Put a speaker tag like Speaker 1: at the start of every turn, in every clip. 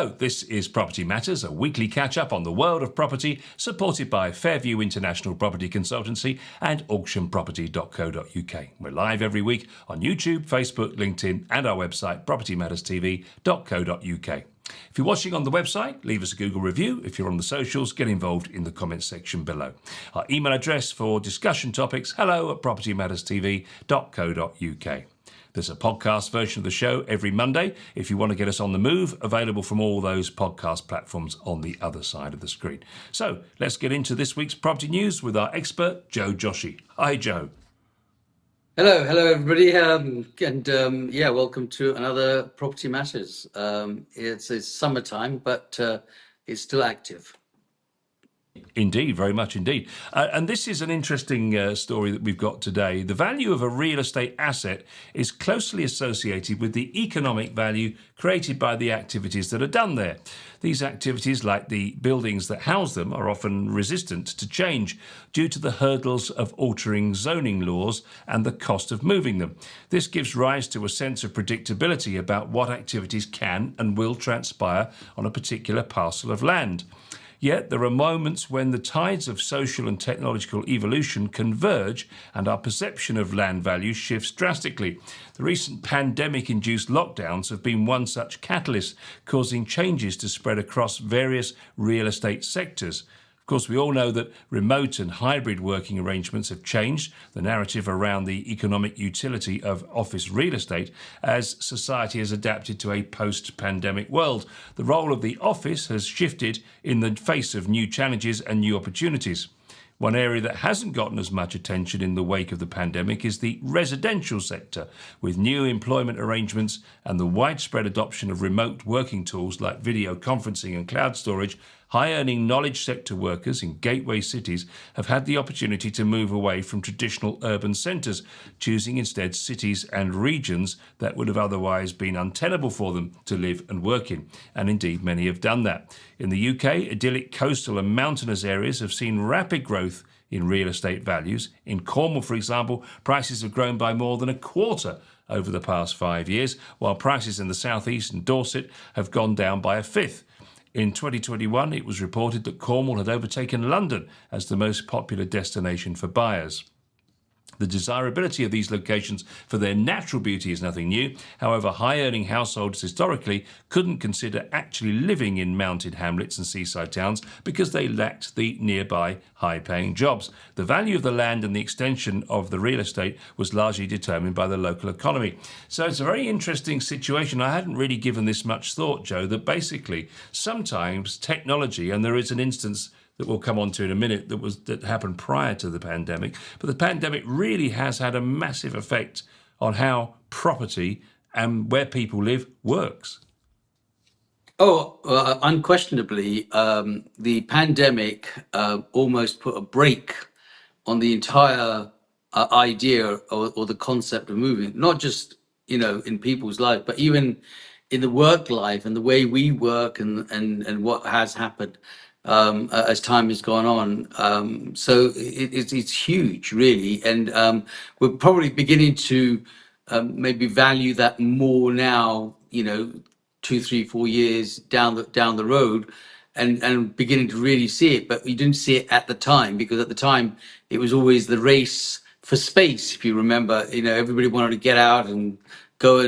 Speaker 1: Hello, this is Property Matters, a weekly catch-up on the world of property, supported by Fairview International Property Consultancy and auctionproperty.co.uk. We're live every week on YouTube, Facebook, LinkedIn and our website propertymatterstv.co.uk. If you're watching on the website, leave us a Google review. If you're on the socials, get involved in the comments section below. Our email address for discussion topics, hello@propertymatterstv.co.uk. There's a podcast version of the show every Monday if you want to get us on the move, available from all those podcast platforms on the other side of the screen. So let's get into this week's property news with our expert, Joe Joshi. Hi, Joe.
Speaker 2: Hello, everybody, welcome to another Property Matters. It's summertime, but it's still active.
Speaker 1: Indeed, very much indeed. And this is an interesting story that we've got today. The value of a real estate asset is closely associated with the economic value created by the activities that are done there. These activities, like the buildings that house them, are often resistant to change due to the hurdles of altering zoning laws and the cost of moving them. This gives rise to a sense of predictability about what activities can and will transpire on a particular parcel of land. Yet there are moments when the tides of social and technological evolution converge and our perception of land value shifts drastically. The recent pandemic-induced lockdowns have been one such catalyst, causing changes to spread across various real estate sectors. Of course, we all know that remote and hybrid working arrangements have changed the narrative around the economic utility of office real estate as society has adapted to a post-pandemic world. The role of the office has shifted in the face of new challenges and new opportunities. One area that hasn't gotten as much attention in the wake of the pandemic is the residential sector, with new employment arrangements and the widespread adoption of remote working tools like video conferencing and cloud storage. High-earning knowledge sector workers in gateway cities have had the opportunity to move away from traditional urban centres, choosing instead cities and regions that would have otherwise been untenable for them to live and work in. And indeed, many have done that. In the UK, idyllic coastal and mountainous areas have seen rapid growth in real estate values. In Cornwall, for example, prices have grown by more than a quarter over the past 5 years, while prices in the southeast and Dorset have gone down by a fifth. In 2021, it was reported that Cornwall had overtaken London as the most popular destination for buyers. The desirability of these locations for their natural beauty is nothing new. However, high-earning households historically couldn't consider actually living in mountain hamlets and seaside towns because they lacked the nearby high-paying jobs. The value of the land and the extension of the real estate was largely determined by the local economy. So it's a very interesting situation. I hadn't really given this much thought, Joe, that basically sometimes technology, and there is an instance that we'll come on to in a minute that happened prior to the pandemic. But the pandemic really has had a massive effect on how property and where people live works.
Speaker 2: Unquestionably, the pandemic almost put a brake on the entire idea or the concept of moving, not just, in people's life, but even in the work life and the way we work and what has happened as time has gone on. It's huge, really. And we're probably beginning to maybe value that more now, 2, 3, 4 years down the road, and beginning to really see it. But we didn't see it at the time, because at the time it was always the race for space. If you remember, everybody wanted to get out and go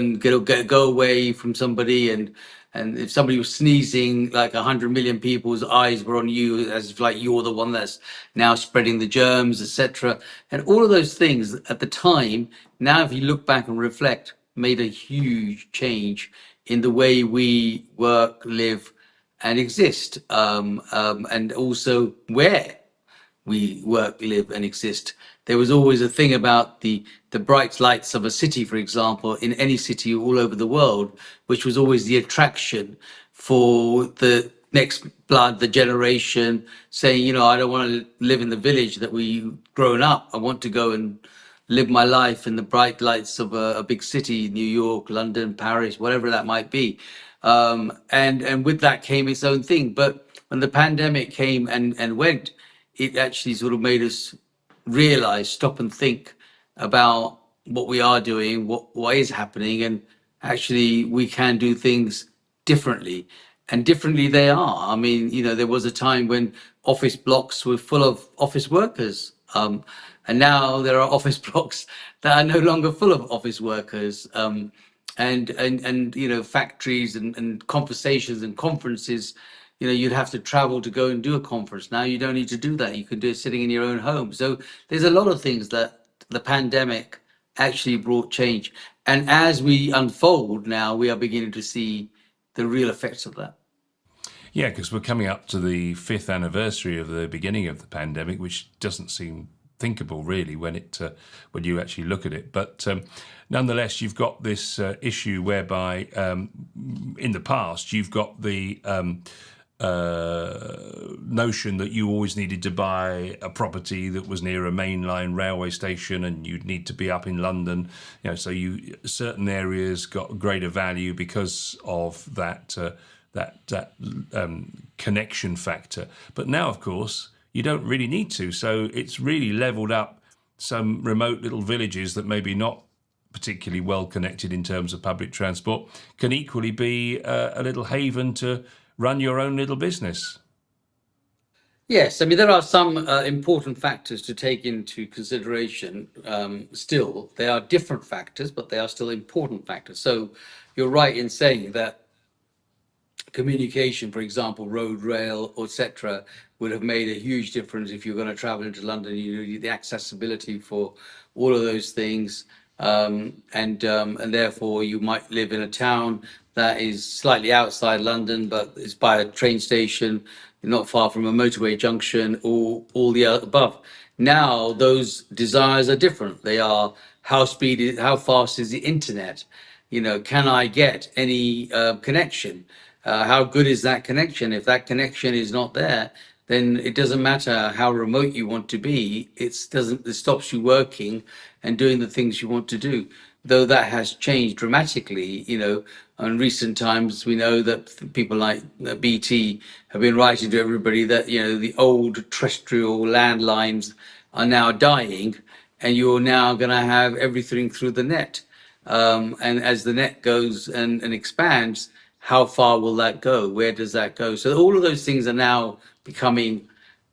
Speaker 2: away from somebody, and if somebody was sneezing, like 100 million people's eyes were on you, as if like you're the one that's now spreading the germs, etc. And all of those things at the time, now if you look back and reflect, made a huge change in the way we work, live, and exist, and also where we work, live, and exist. There was always a thing about the bright lights of a city, for example, in any city all over the world, which was always the attraction for the next blood, the generation, saying, I don't want to live in the village that we've grown up. I want to go and live my life in the bright lights of a big city, New York, London, Paris, whatever that might be. And with that came its own thing. But when the pandemic came and went, it actually sort of made us realize, stop and think about what we are doing, what is happening, and actually we can do things differently. and differently they are. I mean, there was a time when office blocks were full of office workers, and now there are office blocks that are no longer full of office workers, and factories and conversations and conferences. You'd have to travel to go and do a conference. Now you don't need to do that. You can do it sitting in your own home. So there's a lot of things that the pandemic actually brought change, and as we unfold now, we are beginning to see the real effects of that.
Speaker 1: Yeah, because we're coming up to the fifth anniversary of the beginning of the pandemic, which doesn't seem thinkable really when you actually look at it. But nonetheless, you've got this issue whereby in the past you've got the notion that you always needed to buy a property that was near a mainline railway station, and you'd need to be up in London. So certain areas got greater value because of that connection factor. But now, of course, you don't really need to. So it's really leveled up some remote little villages that maybe not particularly well connected in terms of public transport can equally be a little haven to run your own little business.
Speaker 2: Yes, I mean, there are some important factors to take into consideration. Still, they are different factors, but they are still important factors. So you're right in saying that communication, for example, road, rail, etc., would have made a huge difference if you're going to travel into London. You need the accessibility for all of those things, and therefore you might live in a town that is slightly outside London, but it's by a train station, not far from a motorway junction, or all the above. Now those desires are different. They are how fast is the internet? Can I get any connection? How good is that connection? If that connection is not there, then it doesn't matter how remote you want to be. It stops you working and doing the things you want to do. Though that has changed dramatically, in recent times, we know that people like BT have been writing to everybody that, the old terrestrial landlines are now dying, and you're now going to have everything through the net. And as the net goes and expands, how far will that go? Where does that go? So all of those things are now becoming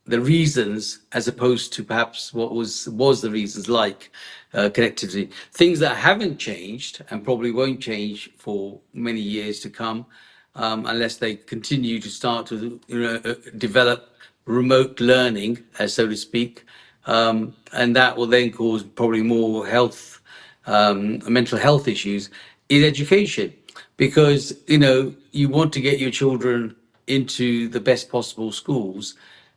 Speaker 2: the reasons, as opposed to perhaps what was the reasons, like connectivity. Things that haven't changed and probably won't change for many years to come, unless they continue to start to develop remote learning, as so to speak, and that will then cause probably more mental health issues, is education, because you want to get your children into the best possible schools,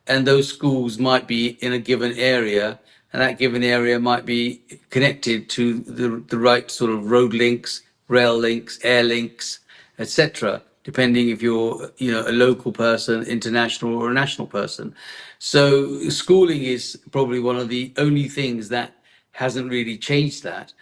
Speaker 2: and those schools might be in a given area, and that given area might be connected to the right sort of road links, rail links, air links, etc., depending if you're a local person, international, or a national person. So schooling is probably one of the only things that hasn't really changed that.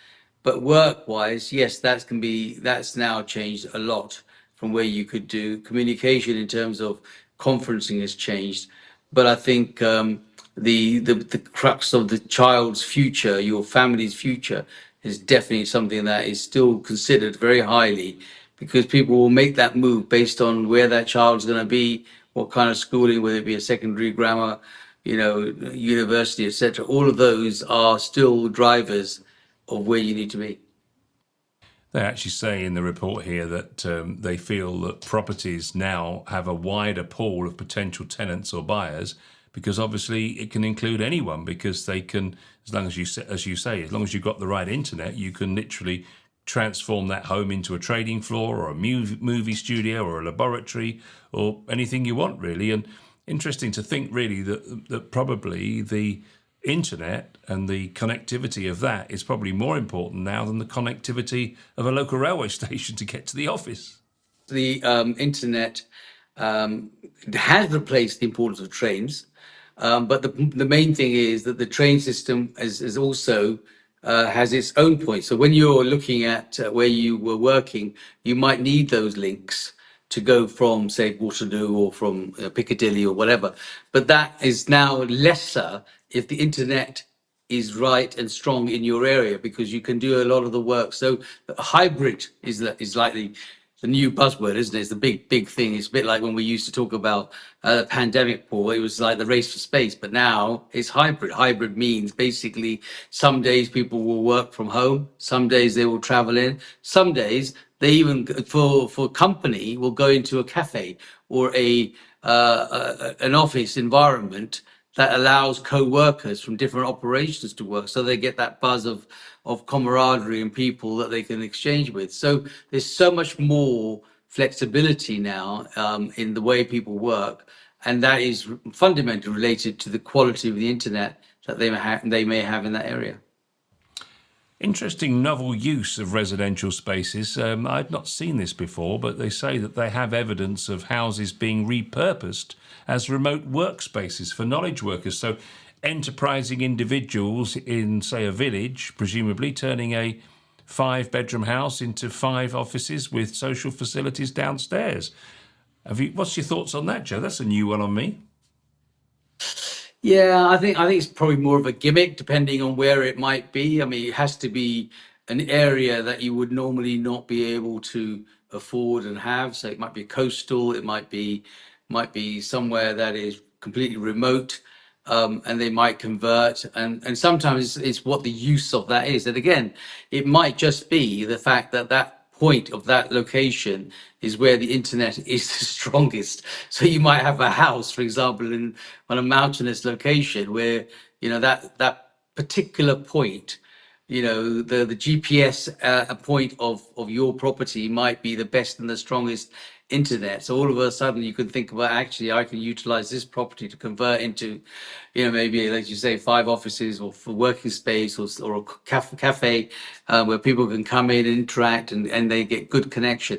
Speaker 2: But work-wise, yes, that's now changed a lot from where you could do communication in terms of conferencing has changed. But I think the crux of the child's future, your family's future, is definitely something that is still considered very highly, because people will make that move based on where that child's going to be, what kind of schooling, whether it be a secondary, grammar, university, etc. All of those are still drivers of where you need to be.
Speaker 1: They actually say in the report here that they feel that properties now have a wider pool of potential tenants or buyers, because obviously it can include anyone, because they can, as long as as you say, as long as you've got the right internet, you can literally transform that home into a trading floor or a movie studio or a laboratory or anything you want, really. And interesting to think, really, that probably the internet and the connectivity of that is probably more important now than the connectivity of a local railway station to get to the office.
Speaker 2: The internet has replaced the importance of trains, but the main thing is that the train system is also has its own points. So when you're looking at where you were working, you might need those links to go from, say, Waterloo or from Piccadilly or whatever. But that is now lesser if the internet is right and strong in your area, because you can do a lot of the work. So hybrid is likely. the new buzzword, isn't it? It's the big thing. It's a bit like when we used to talk about the pandemic, Paul. It was like the race for space, but now it's hybrid. Hybrid means basically some days people will work from home, some days they will travel in, some days they even for company will go into a cafe or an office environment that allows co-workers from different operations to work, so they get that buzz of camaraderie and people that they can exchange with. So there's so much more flexibility now in the way people work, and that is fundamentally related to the quality of the internet that they may have in that area.
Speaker 1: Interesting novel use of residential spaces. I've not seen this before, but they say that they have evidence of houses being repurposed as remote workspaces for knowledge workers. So, enterprising individuals in, say, a village, presumably turning a 5-bedroom house into 5 offices with social facilities downstairs. What's your thoughts on that, Joe? That's a new one on me.
Speaker 2: Yeah, I think it's probably more of a gimmick, depending on where it might be. I mean, it has to be an area that you would normally not be able to afford and have. So it might be coastal, it might be somewhere that is completely remote, and they might convert. And sometimes it's what the use of that is. And again, it might just be the fact that that point of that location is where the internet is the strongest. So you might have a house, for example, in on a mountainous location where that particular point, the GPS point of your property might be the best and the strongest internet. So all of a sudden you can think about, actually I can utilize this property to convert into, maybe like you say, 5 offices or for working space, or a cafe where people can come in and interact, and they get good connection.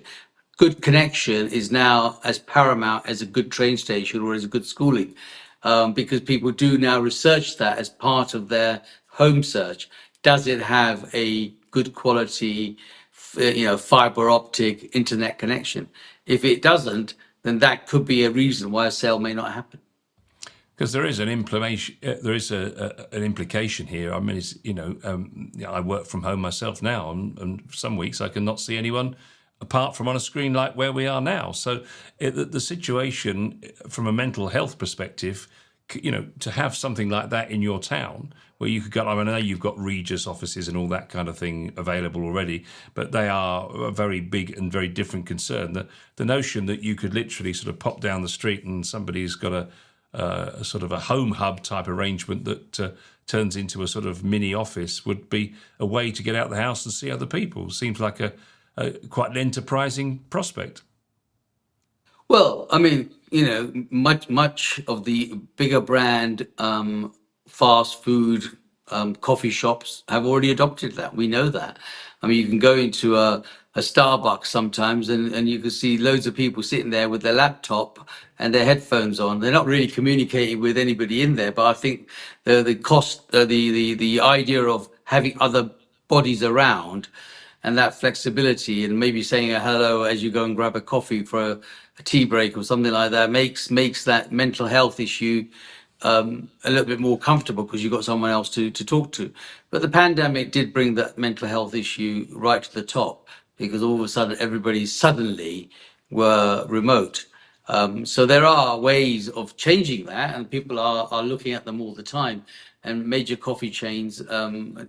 Speaker 2: Good connection is now as paramount as a good train station or as a good schooling, because people do now research that as part of their home search. Does it have a good quality, fiber optic internet connection? If it doesn't, then that could be a reason why a sale may not happen.
Speaker 1: Because there is an implication. There is an implication here. I mean, I work from home myself now, and some weeks I cannot see anyone apart from on a screen like where we are now. So the situation from a mental health perspective, to have something like that in your town where you could go. I mean, I know you've got Regis offices and all that kind of thing available already, but they are a very big and very different concern. The notion that you could literally sort of pop down the street and somebody's got a sort of a home hub type arrangement that turns into a sort of mini office would be a way to get out of the house and see other people. Seems like a quite an enterprising prospect.
Speaker 2: Well, I mean, much of the bigger brand fast food coffee shops have already adopted that. We know that. I mean, you can go into a Starbucks sometimes, and you can see loads of people sitting there with their laptop and their headphones on. They're not really communicating with anybody in there, but I think the cost, the idea of having other bodies around, and that flexibility, and maybe saying a hello as you go and grab a coffee for a tea break or something like that, makes that mental health issue a little bit more comfortable, because you've got someone else to talk to. But the pandemic did bring that mental health issue right to the top, because all of a sudden everybody suddenly were remote. So there are ways of changing that, and people are looking at them all the time. And major coffee chains,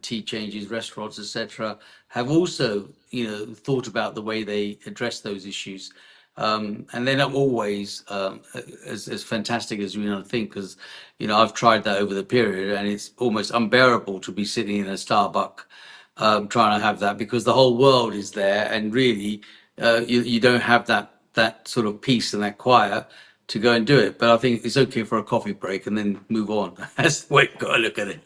Speaker 2: tea changes, restaurants, etc., have also, thought about the way they address those issues. And they're not always as fantastic as we think, because I've tried that over the period, and it's almost unbearable to be sitting in a Starbucks trying to have that, because the whole world is there, and really you don't have that sort of peace and that quiet to go and do it. But I think it's okay for a coffee break and then move on. That's the way you've got to look at it.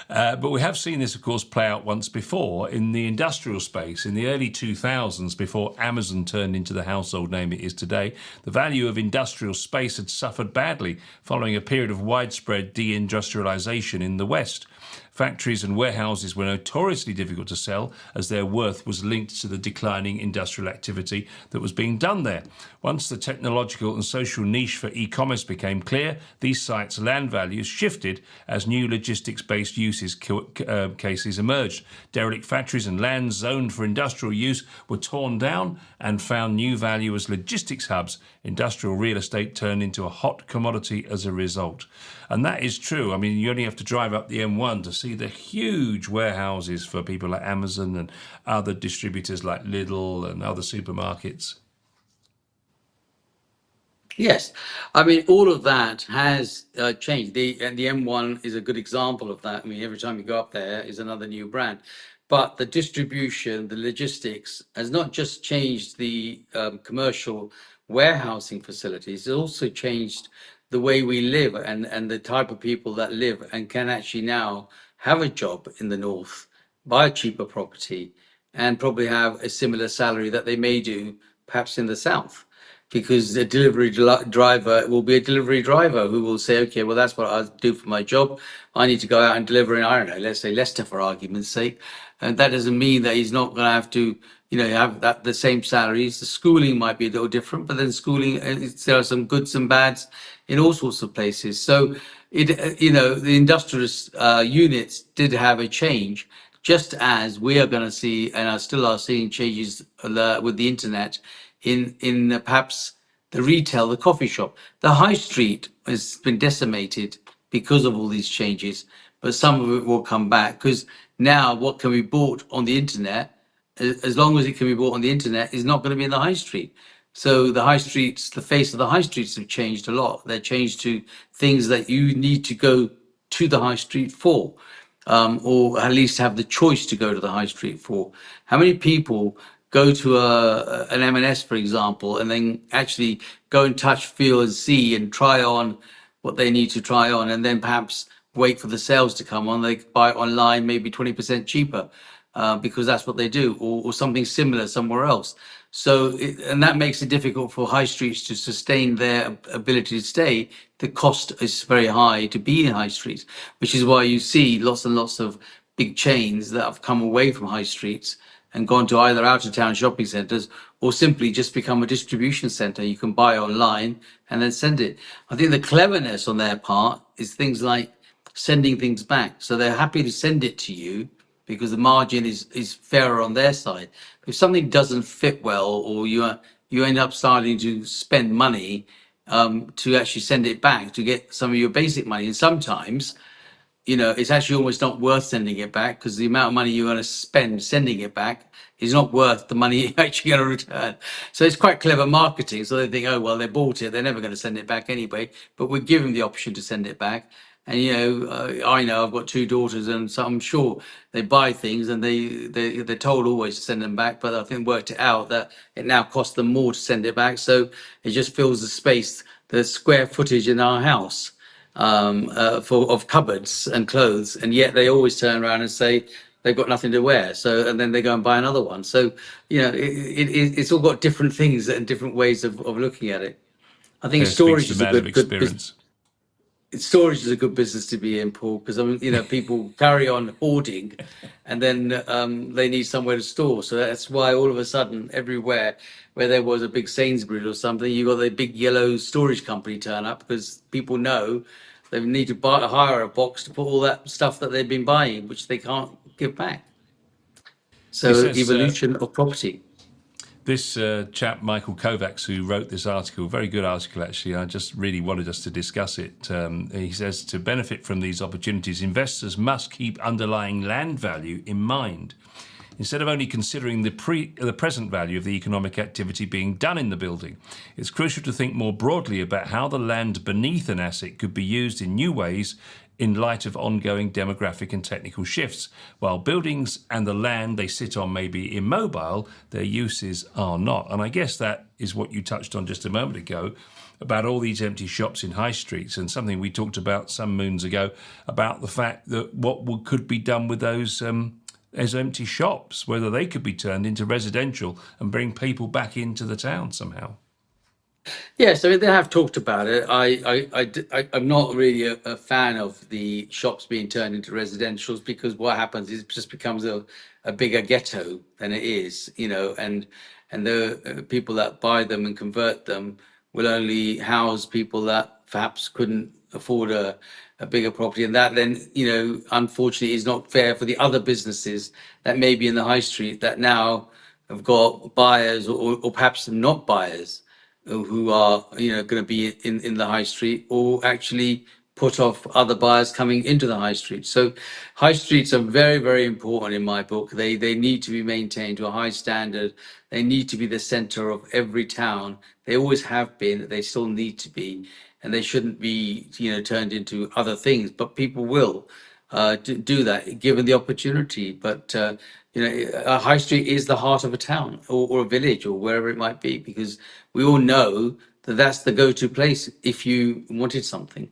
Speaker 1: But we have seen this, of course, play out once before in the industrial space. In the early 2000s, before Amazon turned into the household name it is today, the value of industrial space had suffered badly following a period of widespread deindustrialization in the West. Factories and warehouses were notoriously difficult to sell as their worth was linked to the declining industrial activity that was being done there. Once the technological and social niche for e-commerce became clear, these sites' land values shifted as new logistics-based cases emerged. Derelict factories and lands zoned for industrial use were torn down and found new value as logistics hubs. Industrial real estate turned into a hot commodity as a result. And that is true. I mean, you only have to drive up the M1 to see the huge warehouses for people like Amazon and other distributors like Lidl and other supermarkets.
Speaker 2: Yes, I mean all of that has changed. The M1 is a good example of that. I mean, every time you go up there is another new brand, but the distribution, the logistics has not just changed the commercial warehousing facilities. It's also changed the way we live and the type of people that live and can actually now have a job in the north, buy a cheaper property, and probably have a similar salary that they may do perhaps in the south, because a driver will be a delivery driver who will say, okay, well, that's what I do for my job. I need to go out and deliver in, I don't know, let's say Leicester for argument's sake. And that doesn't mean that he's not going to have to, have that the same salaries. The schooling might be a little different, but then schooling, there are some goods and bads in all sorts of places. So the industrialist units did have a change, just as we are going to see and are seeing changes with the internet in perhaps the retail, the coffee shop. The high street has been decimated because of all these changes, but some of it will come back because now what can be bought on the internet, as long as it can be bought on the internet, is not going to be in the high street. So the high streets, the face of the high streets have changed a lot. They're changed to things that you need to go to the high street for, or at least have the choice to go to the high street for. How many people go to an M&S, for example, and then actually go and touch, feel, and see and try on what they need to try on, and then perhaps wait for the sales to come on? They buy it online, maybe 20% cheaper, because that's what they do, or something similar somewhere else. So, and that makes it difficult for high streets to sustain their ability to stay. The cost is very high to be in high streets, which is why you see lots and lots of big chains that have come away from high streets and gone to either out of town shopping centers or simply just become a distribution center. You can buy online and then send it. I think the cleverness on their part is things like sending things back. So they're happy to send it to you because the margin is fairer on their side. If something doesn't fit well, or you end up starting to spend money to actually send it back to get some of your basic money, and sometimes it's actually almost not worth sending it back because the amount of money you're going to spend sending it back is not worth the money you're actually going to return. So it's quite clever marketing. So they think, oh, well, they bought it. They're never going to send it back anyway, but we give them the option to send it back. And, I know I've got two daughters, and so I'm sure they buy things and they're told always to send them back. But I think worked it out that it now costs them more to send it back. So it just fills the space, the square footage in our house of cupboards and clothes, and yet they always turn around and say they've got nothing to wear. So, and then they go and buy another one. So, it's all got different things and different ways of looking at it. I think
Speaker 1: There speaks
Speaker 2: storage
Speaker 1: the
Speaker 2: is a
Speaker 1: man of
Speaker 2: good
Speaker 1: experience.
Speaker 2: storage is a good business to be in, Paul, because I mean, people carry on hoarding, and then they need somewhere to store. So that's why all of a sudden, everywhere where there was a big Sainsbury's or something, you got the big yellow storage company turn up because people know they need to hire a box to put all that stuff that they've been buying, which they can't give back.
Speaker 1: He
Speaker 2: So
Speaker 1: says
Speaker 2: evolution of property.
Speaker 1: this chap, Michael Kovacs, who wrote this article, very good article actually, I just really wanted us to discuss it. He says to benefit from these opportunities, investors must keep underlying land value in mind. Instead of only considering the present value of the economic activity being done in the building, it's crucial to think more broadly about how the land beneath an asset could be used in new ways in light of ongoing demographic and technical shifts. While buildings and the land they sit on may be immobile, their uses are not. And I guess that is what you touched on just a moment ago about all these empty shops in high streets, and something we talked about some moons ago about the fact that what could be done with those as empty shops, whether they could be turned into residential and bring people back into the town somehow.
Speaker 2: Yes, I mean they have talked about it. I'm not really a fan of the shops being turned into residentials because what happens is it just becomes a bigger ghetto than it is, and the people that buy them and convert them will only house people that perhaps couldn't afford a bigger property, and that then, unfortunately, is not fair for the other businesses that may be in the high street that now have got buyers or perhaps not buyers who are going to be in the high street or actually put off other buyers coming into the high street. So high streets are very, very important in my book. They need to be maintained to a high standard. They need to be the center of every town. They always have been. They still need to be, and they shouldn't be turned into other things. But people will do that given the opportunity. But a high street is the heart of a town or a village or wherever it might be, because we all know that that's the go-to place if you wanted something.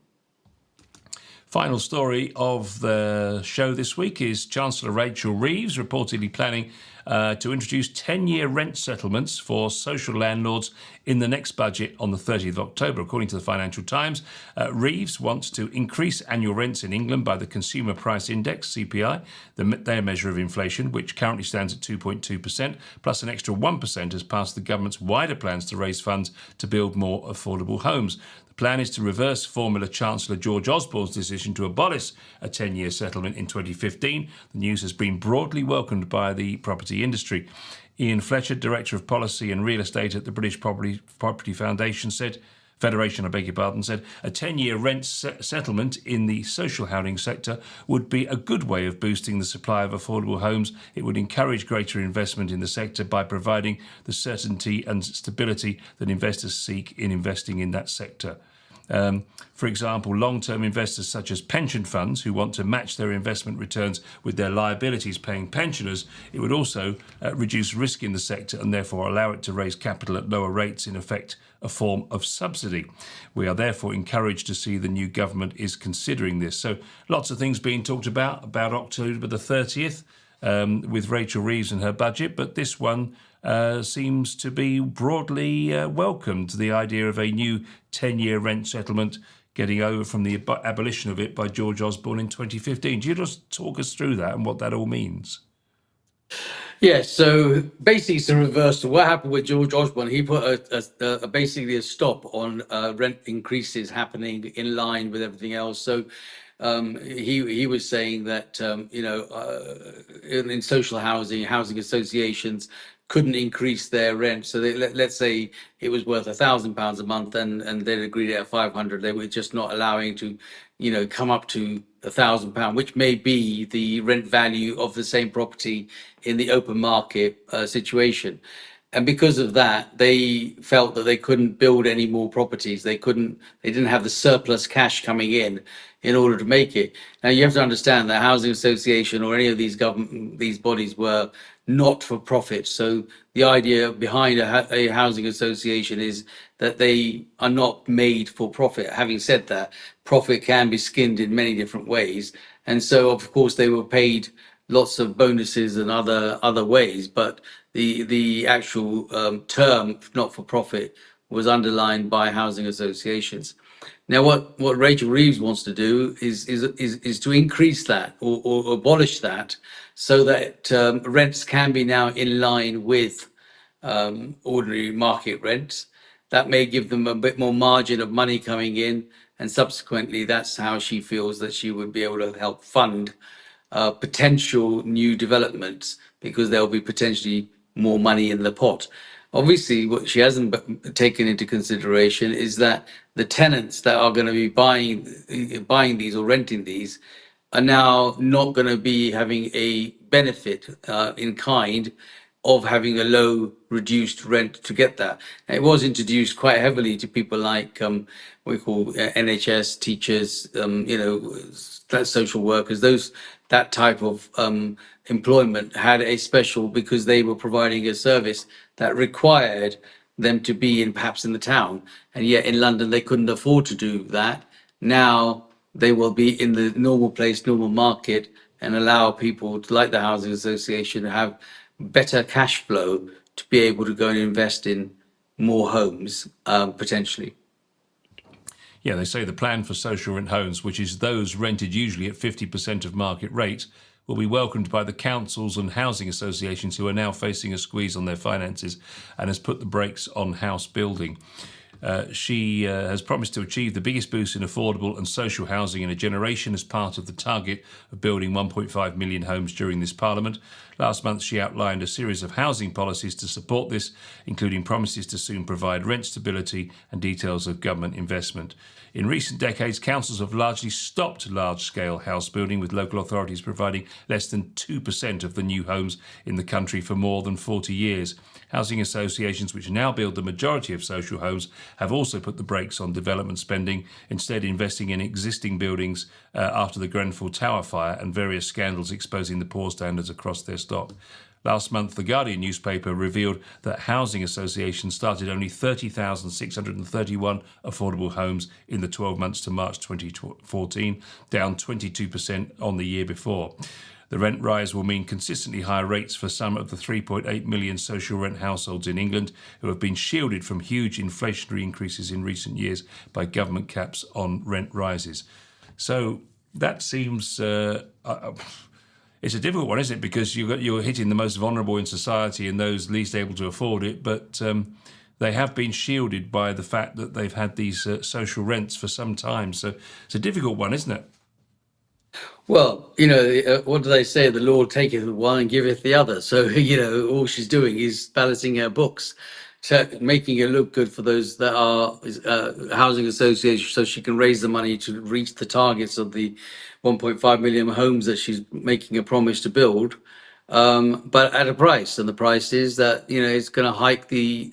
Speaker 1: Final story of the show this week is Chancellor Rachel Reeves reportedly planning to introduce 10-year rent settlements for social landlords in the next budget on the 30th of October. According to the Financial Times, Reeves wants to increase annual rents in England by the Consumer Price Index, CPI, their measure of inflation, which currently stands at 2.2%, plus an extra 1% as part of the government's wider plans to raise funds to build more affordable homes. The plan is to reverse former Chancellor George Osborne's decision to abolish a 10-year settlement in 2015. The news has been broadly welcomed by the property industry. Ian Fletcher, Director of Policy and Real Estate at the British Property Federation, said a 10-year rent settlement in the social housing sector would be a good way of boosting the supply of affordable homes. It would encourage greater investment in the sector by providing the certainty and stability that investors seek in investing in that sector. For example, long-term investors such as pension funds who want to match their investment returns with their liabilities paying pensioners, it would also reduce risk in the sector and therefore allow it to raise capital at lower rates, in effect a form of subsidy. We are therefore encouraged to see the new government is considering this. So lots of things being talked about October the 30th with Rachel Reeves and her budget, but this one seems to be broadly welcomed, the idea of a new 10-year rent settlement getting over from the abolition of it by George Osborne in 2015. Do you just talk us through that and what that all means?
Speaker 2: Yeah, so basically it's a reversal. What happened with George Osborne? He put basically a stop on rent increases happening in line with everything else. So he was saying that in social housing associations couldn't increase their rent. So let's say it was worth £1,000 a month, and they'd agreed at 500. They were just not allowing to, come up to £1,000, which may be the rent value of the same property in the open market situation. And because of that, they felt that they couldn't build any more properties. They didn't have the surplus cash coming in order to make it. Now you have to understand that housing association or any of these bodies were not for profit. So the idea behind a housing association is that they are not made for profit. Having said that, profit can be skinned in many different ways. And so of course they were paid lots of bonuses and other ways, but the actual term not for profit was underlined by housing associations. Now, what Rachel Reeves wants to do is to increase that or abolish that, so that rents can be now in line with ordinary market rents. That may give them a bit more margin of money coming in, and subsequently, that's how she feels that she would be able to help fund potential new developments, because there'll be potentially more money in the pot. Obviously, what she hasn't taken into consideration is that the tenants that are going to be buying these or renting these are now not going to be having a benefit in kind of having a low reduced rent to get that. And it was introduced quite heavily to people like what we call NHS teachers, that social workers, that type of employment had a special because they were providing a service that required them to be in perhaps in the town, and yet in London they couldn't afford to do that. Now they will be in the normal place, normal market, and allow people to, like the housing association, to have better cash flow to be able to go and invest in more homes potentially.
Speaker 1: Yeah, they say the plan for social rent homes, which is those rented usually at 50% of market rate, will be welcomed by the councils and housing associations who are now facing a squeeze on their finances and has put the brakes on house building. She has promised to achieve the biggest boost in affordable and social housing in a generation as part of the target of building 1.5 million homes during this Parliament. Last month, she outlined a series of housing policies to support this, including promises to soon provide rent stability and details of government investment. In recent decades, councils have largely stopped large-scale house building, with local authorities providing less than 2% of the new homes in the country for more than 40 years. Housing associations, which now build the majority of social homes, have also put the brakes on development spending, instead investing in existing buildings after the Grenfell Tower fire and various scandals exposing the poor standards across their stock. Last month, The Guardian newspaper revealed that housing associations started only 30,631 affordable homes in the 12 months to March 2014, down 22% on the year before. The rent rise will mean consistently higher rates for some of the 3.8 million social rent households in England who have been shielded from huge inflationary increases in recent years by government caps on rent rises. So that seems... it's a difficult one, isn't it? Because you're hitting the most vulnerable in society and those least able to afford it. But they have been shielded by the fact that they've had these social rents for some time. So it's a difficult one, isn't it?
Speaker 2: Well, what do they say? The Lord taketh one and giveth the other. So, all she's doing is balancing her books, making it look good for those that are housing associations, so she can raise the money to reach the targets of the 1.5 million homes that she's making a promise to build, but at a price. And the price is that, it's going to hike the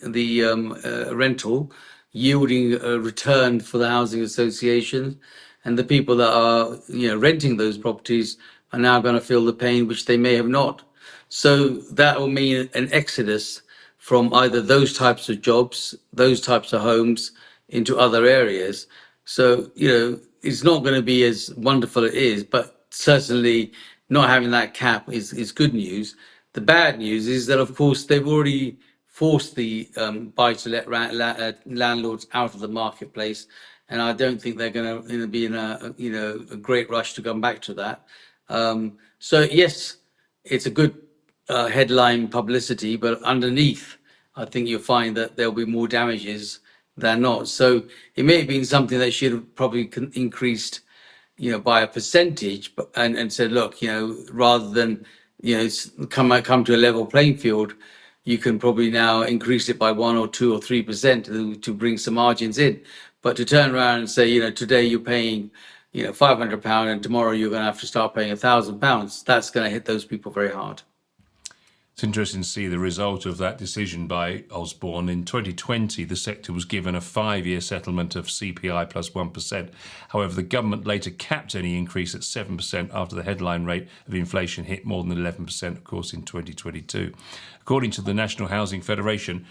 Speaker 2: rental, yielding a return for the housing association, and the people that are renting those properties are now going to feel the pain which they may have not. So that will mean an exodus from either those types of jobs, those types of homes, into other areas. So it's not going to be as wonderful as it is, but certainly not having that cap is good news. The bad news is that, of course, they've already forced the buy-to-let landlords out of the marketplace, and I don't think they're going to be in a great rush to come back to that. So yes, it's a good headline publicity, but underneath, I think you'll find that there'll be more damages than not. So it may have been something that should have probably increased, by a percentage, but and said, look, rather than come to a level playing field, you can probably now increase it by 1 or 2 or 3% to bring some margins in. But to turn around and say, today you're paying, £500, and tomorrow you're going to have to start paying £1,000, that's going to hit those people very hard.
Speaker 1: It's interesting to see the result of that decision by Osborne. In 2020, the sector was given a 5-year settlement of CPI plus 1%. However, the government later capped any increase at 7% after the headline rate of inflation hit more than 11%, of course, in 2022. According to the National Housing Federation,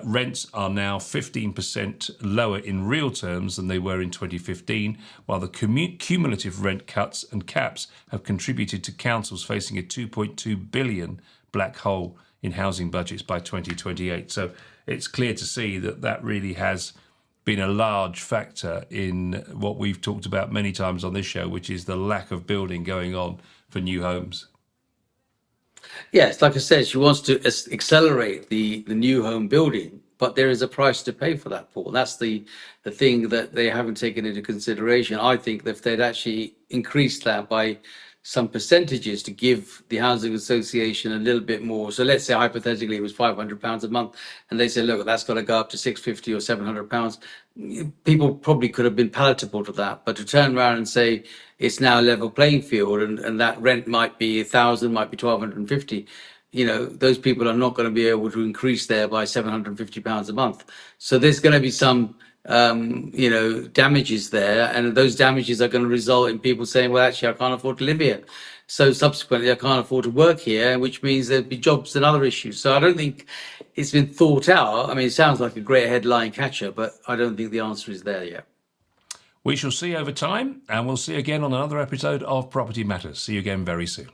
Speaker 1: rents are now 15% lower in real terms than they were in 2015, while the cumulative rent cuts and caps have contributed to councils facing a £2.2 billion black hole in housing budgets by 2028. So it's clear to see that really has been a large factor in what we've talked about many times on this show, which is the lack of building going on for new homes.
Speaker 2: Yes, like I said, she wants to accelerate the new home building, but there is a price to pay for that, Paul. That's the thing that they haven't taken into consideration. I think that if they'd actually increased that by some percentages to give the housing association a little bit more. So let's say hypothetically it was £500 a month, and they say, look, that's got to go up to £650 or £700. People probably could have been palatable to that, but to turn around and say it's now a level playing field, and that rent might be 1,000, might be 1,250. Those people are not going to be able to increase there by £750 a month. So there's going to be some damages there, and those damages are going to result in people saying, well, actually, I can't afford to live here. So subsequently, I can't afford to work here, which means there'd be jobs and other issues. So I don't think it's been thought out. I mean, it sounds like a great headline catcher, but I don't think the answer is there yet.
Speaker 1: We shall see over time, and we'll see again on another episode of Property Matters. See you again very soon.